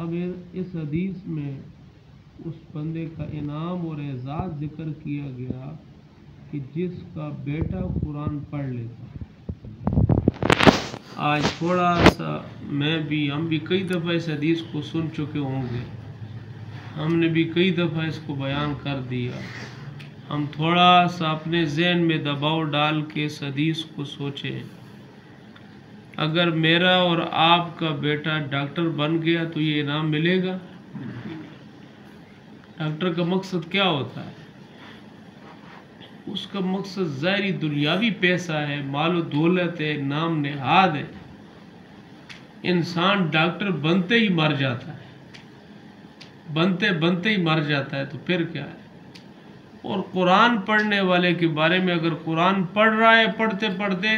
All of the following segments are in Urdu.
اب اس حدیث میں اس بندے کا انعام اور اعزاز ذکر کیا گیا کہ جس کا بیٹا قرآن پڑھ لیتا۔ آج تھوڑا سا ہم بھی کئی دفعہ اس حدیث کو سن چکے ہوں گے، ہم نے بھی کئی دفعہ اس کو بیان کر دیا۔ ہم تھوڑا سا اپنے ذہن میں دباؤ ڈال کے اس حدیث کو سوچیں، اگر میرا اور آپ کا بیٹا ڈاکٹر بن گیا تو یہ انعام ملے گا؟ ڈاکٹر کا مقصد کیا ہوتا ہے؟ اس کا مقصد ظاہری دنیاوی پیسہ ہے، مال و دولت ہے، نام نہاد ہے۔ انسان ڈاکٹر بنتے ہی مر جاتا ہے، بنتے ہی مر جاتا ہے، تو پھر کیا ہے؟ اور قرآن پڑھنے والے کے بارے میں، اگر قرآن پڑھ رہا ہے پڑھتے پڑھتے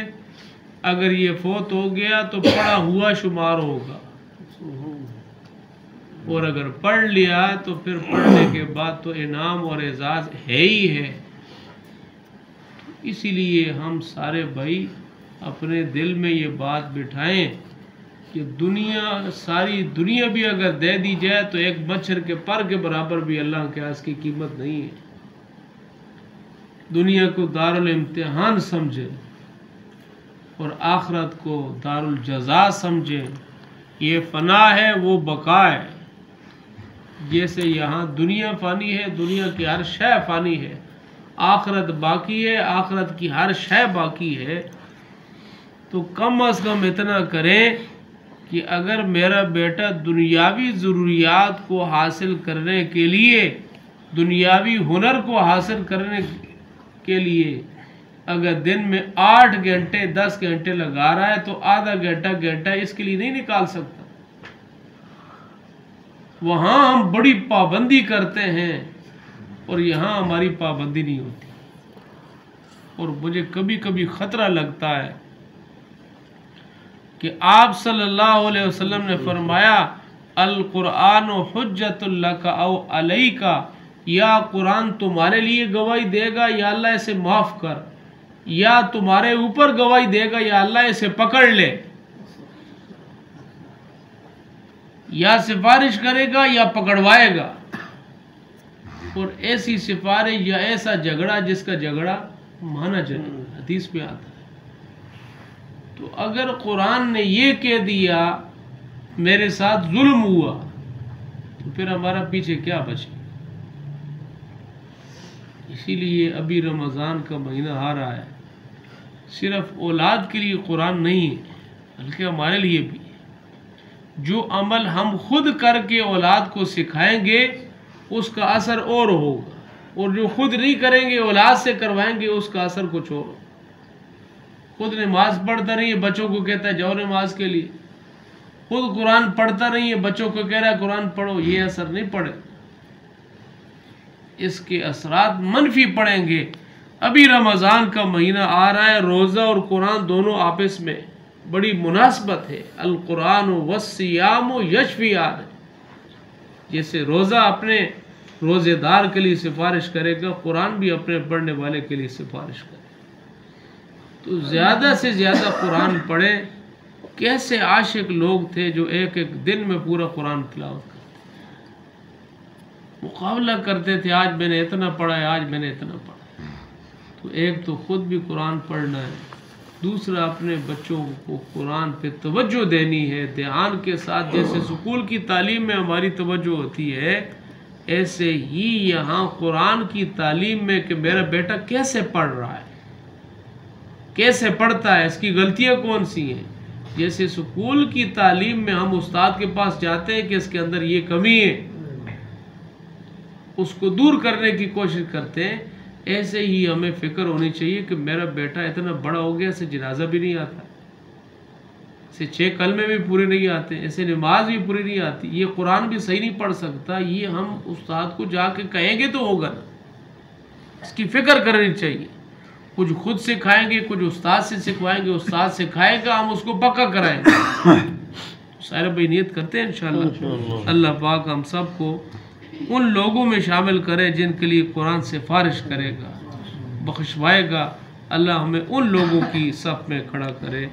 اگر یہ فوت ہو گیا تو پڑھا ہوا شمار ہوگا، اور اگر پڑھ لیا تو پھر پڑھنے کے بعد تو انعام اور اعزاز ہے ہی ہے۔ اسی لیے ہم سارے بھائی اپنے دل میں یہ بات بٹھائیں کہ ساری دنیا بھی اگر دے دی جائے تو ایک مچھر کے پر کے برابر بھی اللہ کے اس کی قیمت نہیں ہے۔ دنیا کو دارالامتحان سمجھے اور آخرت کو دارالجزا سمجھے۔ یہ فنا ہے، وہ بقا ہے۔ جیسے یہاں دنیا فانی ہے، دنیا کی ہر شے فانی ہے، آخرت باقی ہے، آخرت کی ہر شے باقی ہے۔ تو کم از کم اتنا کریں کہ اگر میرا بیٹا دنیاوی ضروریات کو حاصل کرنے کے لیے، دنیاوی ہنر کو حاصل کرنے کے لیے اگر دن میں 8 گھنٹے 10 گھنٹے لگا رہا ہے تو آدھا گھنٹہ اس کے لیے نہیں نکال سکتا۔ وہاں ہم بڑی پابندی کرتے ہیں اور یہاں ہماری پابندی نہیں ہوتی، اور مجھے کبھی کبھی خطرہ لگتا ہے کہ آپ صلی اللہ علیہ وسلم نے فرمایا القرآن حجت لک او علیک، یا قرآن تمہارے لیے گواہی دے گا یا اللہ اسے معاف کر، یا تمہارے اوپر گواہی دے گا یا اللہ اسے پکڑ لے، یا سفارش کرے گا یا پکڑوائے گا۔ اور ایسی سفارش یا ایسا جھگڑا جس کا جھگڑا مانا جائے، حدیث میں آتا ہے۔ تو اگر قرآن نے یہ کہہ دیا میرے ساتھ ظلم ہوا تو پھر ہمارا پیچھے کیا بچے؟ اسی لیے ابھی رمضان کا مہینہ آ رہا ہے، صرف اولاد کے لیے قرآن نہیں ہے بلکہ ہمارے لیے بھی۔ جو عمل ہم خود کر کے اولاد کو سکھائیں گے اس کا اثر اور ہوگا، اور جو خود نہیں کریں گے اولاد سے کروائیں گے اس کا اثر کچھ اور ہوگا۔ خود نماز پڑھتا نہیں ہے، بچوں کو کہتا ہے جاؤ نماز کے لیے، خود قرآن پڑھتا نہیں ہے، بچوں کو کہہ رہا ہے قرآن پڑھو، یہ اثر نہیں پڑے، اس کے اثرات منفی پڑیں گے۔ ابھی رمضان کا مہینہ آ رہا ہے، روزہ اور قرآن دونوں آپس میں بڑی مناسبت ہے۔ القرآن والصیام یشفیان، جیسے روزہ اپنے روزے دار کے لیے سفارش کرے گا، قرآن بھی اپنے پڑھنے والے کے لیے سفارش کرے گا۔ تو زیادہ سے زیادہ قرآن پڑھے۔ کیسے عاشق لوگ تھے جو ایک دن میں پورا قرآن تلاوت کرتے، مقابلہ کرتے تھے، آج میں نے اتنا پڑھا ہے، آج میں نے اتنا پڑھا۔ تو ایک تو خود بھی قرآن پڑھنا ہے، دوسرا اپنے بچوں کو قرآن پہ توجہ دینی ہے دھیان کے ساتھ۔ جیسے اسکول کی تعلیم میں ہماری توجہ ہوتی ہے، ایسے ہی یہاں قرآن کی تعلیم میں کہ میرا بیٹا کیسے پڑھ رہا ہے، کیسے پڑھتا ہے، اس کی غلطیاں کون سی ہیں۔ جیسے اسکول کی تعلیم میں ہم استاد کے پاس جاتے ہیں کہ اس کے اندر یہ کمی ہے، اس کو دور کرنے کی کوشش کرتے ہیں، ایسے ہی ہمیں فکر ہونی چاہیے کہ میرا بیٹا اتنا بڑا ہو گیا، اسے جنازہ بھی نہیں آتا، اسے 6 کلمے بھی پورے نہیں آتے، اسے نماز بھی پوری نہیں آتی، یہ قرآن بھی صحیح نہیں پڑھ سکتا۔ یہ ہم استاد کو جا کے کہیں گے تو ہوگا نا، اس کی فکر کرنی چاہیے۔ کچھ خود سکھائیں گے، کچھ استاد سے سکھوائیں گے، استاد سکھائے گا، ہم اس کو پکا کرائیں گے۔ سارے بھائی نیت کرتے ہیں انشاءاللہ اللہ پاک ہم سب کو ان لوگوں میں شامل کرے جن کے لیے قرآن سفارش کرے گا، بخشوائے گا۔ اللہ ہمیں ان لوگوں کی صف میں کھڑا کرے۔